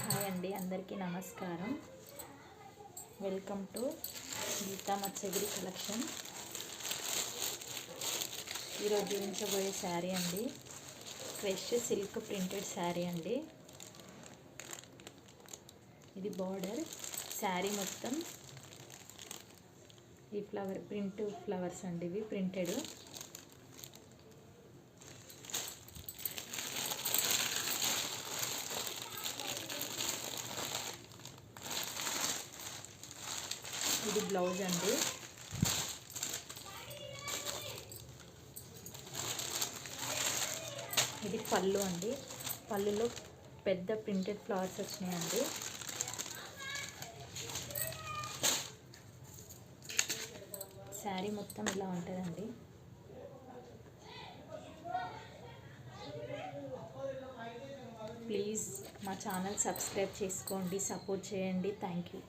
Hi అండి, అందరికీ నమస్కారం. Welcome to Geetha Matsyagiri collection. ఈరోజు చూపించబోయే శారీ అండి, ఫ్రెష్ సిల్క్ ప్రింటెడ్ శారీ అండి. ఇది బార్డర్. శారీ మొత్తం ఈ ఫ్లవర్స్ అండి, ఇవి ప్రింటెడ్. ఇది బ్లౌజ్ అండి. ఇది పళ్ళు అండి. పళ్ళులో పెద్ద ప్రింటెడ్ ఫ్లవర్స్ వచ్చినాయండి. శారీ మొత్తం ఇలా ఉంటుందండి. ప్లీజ్ మా ఛానల్ సబ్స్క్రైబ్ చేసుకోండి, సపోర్ట్ చేయండి. Thank you.